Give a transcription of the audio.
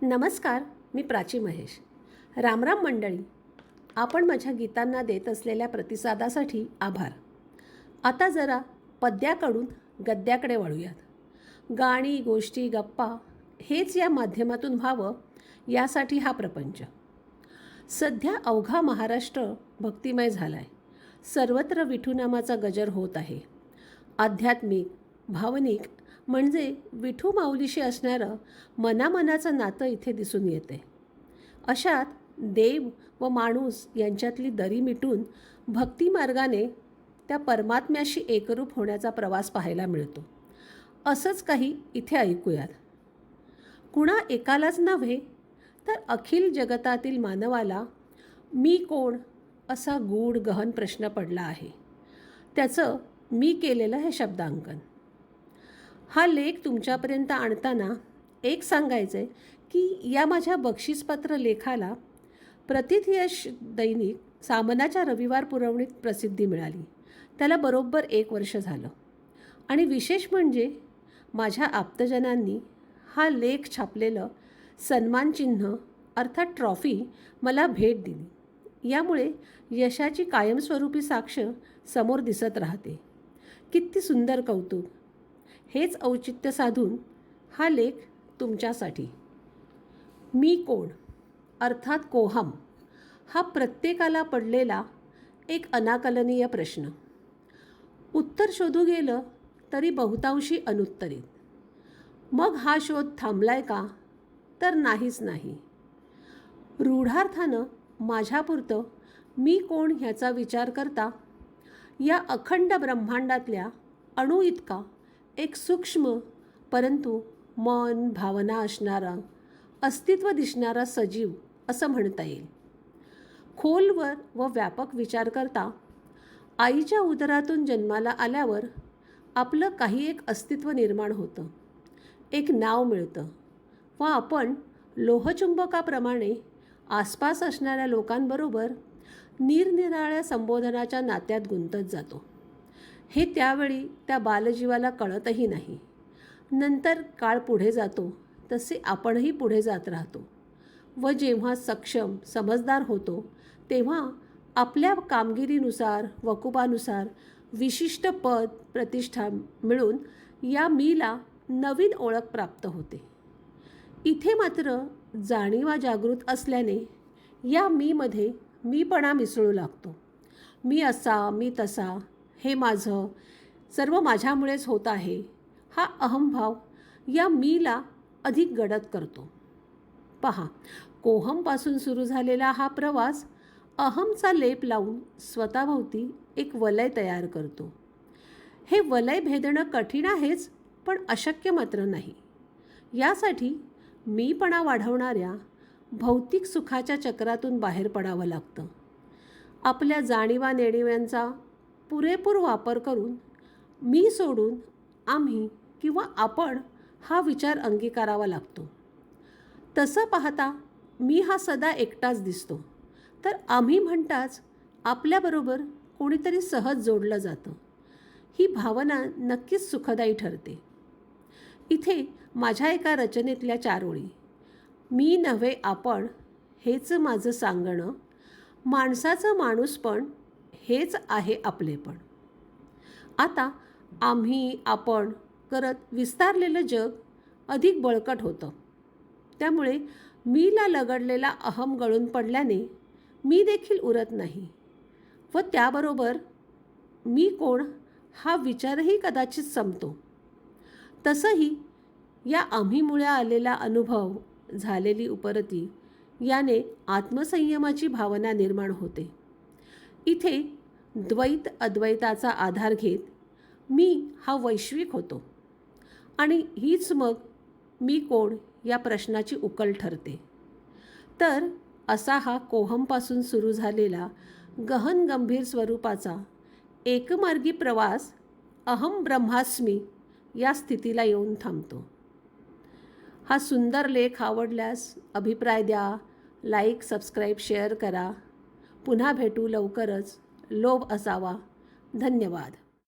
नमस्कार, मी प्राची महेश. रामराम मंडळी. आपण माझ्या गीतांना देत असलेल्या प्रतिसादासाठी आभार. आता जरा पद्याकडून गद्याकडे वळूयात. गाणी, गोष्टी, गप्पा हेच या माध्यमातून व्हावं यासाठी हा प्रपंच. सध्या अवघा महाराष्ट्र भक्तिमय झाला आहे. सर्वत्र विठूनामाचा गजर होत आहे. आध्यात्मिक, भावनिक म्हणजे विठू माऊलीशी असणारं मनामनाचं नातं इथे दिसून येते. अशात देव व माणूस यांच्यातली दरी मिटून भक्तिमार्गाने त्या परमात्म्याशी एकरूप होण्याचा प्रवास पाहायला मिळतो. असंच काही इथे ऐकूयात. कुणा एकालाच नव्हे तर अखिल जगतातील मानवाला मी कोण असा गूढ गहन प्रश्न पडला आहे. त्याचं मी केलेलं हे शब्दांकन. हा लेख तुमच्यापर्यंत आणताना एक सांगायचं आहे की या माझ्या बक्षीसपत्र लेखाला प्रतिथयश दैनिक सामनाच्या रविवार पुरवणीत प्रसिद्धी मिळाली. त्याला बरोबर 1 वर्ष झालं. आणि विशेष म्हणजे माझ्या आप्तजनांनी हा लेख छापलेलं सन्मानचिन्ह अर्थात ट्रॉफी मला भेट दिली. यामुळे यशाची कायमस्वरूपी साक्ष समोर दिसत राहते. किती सुंदर कौतुक. हेच औचित्य साधून हा लेख तुमच्यासाठी. मी कोण अर्थात कोहम हा प्रत्येकाला पडलेला एक अनाकलनीय प्रश्न. उत्तर शोधू गेलं तरी बहुतांशी अनुत्तरित. मग हा शोध थांबलाय का? तर नाहीच नाही. रूढार्थानं माझ्यापुरतं मी कोण ह्याचा विचार करता या अखंड ब्रह्मांडातल्या अणू इतका एक सूक्ष्म परंतु मन भावना असणारा अस्तित्व दिसणारा सजीव असं म्हणता येईल. खोलवर व व्यापक विचार करता आईच्या उदरातून जन्माला आल्यावर आपलं काही एक अस्तित्व निर्माण होतं, एक नाव मिळतं व आपण लोहचुंबकाप्रमाणे आसपास असणाऱ्या लोकांबरोबर निरनिराळ्या संबोधनाच्या नात्यात गुंतत जातो. हे त्यावेळी त्या बालजीवाला कळतही नाही. नंतर काळ पुढे जातो तसे आपणही पुढे जात राहतो व जेव्हा सक्षम समजदार होतो तेव्हा आपल्या कामगिरीनुसार वकुबानुसार विशिष्ट पद प्रतिष्ठा मिळून या मीला नवीन ओळख प्राप्त होते. इथे मात्र जाणीवा जागृत असल्याने या मीमध्ये मीपणा मिसळू लागतो. मी असा, मी तसा, हे माझं, सर्व माझ्यामुळेच होत आहे हा अहंभाव या मीला अधिक गडद करतो. पहा, कोहमपासून सुरू झालेला हा प्रवास अहमचा लेप लावून स्वतःभोवती एक वलय तयार करतो. हे वलय भेदणं कठीण आहेच, पण अशक्य मात्र नाही. यासाठी मीपणा वाढवणाऱ्या भौतिक सुखाच्या चक्रातून बाहेर पडावं लागतं. आपल्या जाणीवा नेणिव्यांचा पुरेपूर वापर करून मी सोडून आम्ही किंवा आपण हा विचार अंगीकारावा लागतो. तसं पाहता मी हा सदा एकटाच दिसतो, तर आम्ही म्हणताच आपल्याबरोबर कोणीतरी सहज जोडलं जातं. ही भावना नक्कीच सुखदायी ठरते. इथे माझ्या एका रचनेतल्या 4 ओळी. मी नव्हे आपण हेच माझं सांगणं, माणसाचं माणूसपण हेच आहे आपलेपण. आता आम्ही आपण करत विस्तारलेलं जग अधिक बळकट होतं. त्यामुळे मीला लगडलेला अहम गळून पडल्याने मी देखील उरत नाही व त्याबरोबर मी कोण हा विचारही कदाचित संपतो. तसंही या आम्हीमुळे आलेला अनुभव, झालेली उपरती याने आत्मसंयमाची भावना निर्माण होते. इथे द्वैत अद्वैताचा आधार घेत मी हा वैश्विक होतो आणि हीच मग मी कोण या प्रश्नाची उकल ठरते. तर असा हा कोहमपासून सुरू झालेला गहन गंभीर स्वरूपाचा एकमार्गी प्रवास अहम ब्रह्मास्मी या स्थितीला येऊन थांबतो. हा सुंदर लेख आवडल्यास अभिप्राय द्या, लाईक, सबस्क्राईब, शेअर करा. पुन्हा भेटू लवकरच. लोभ असावा. धन्यवाद.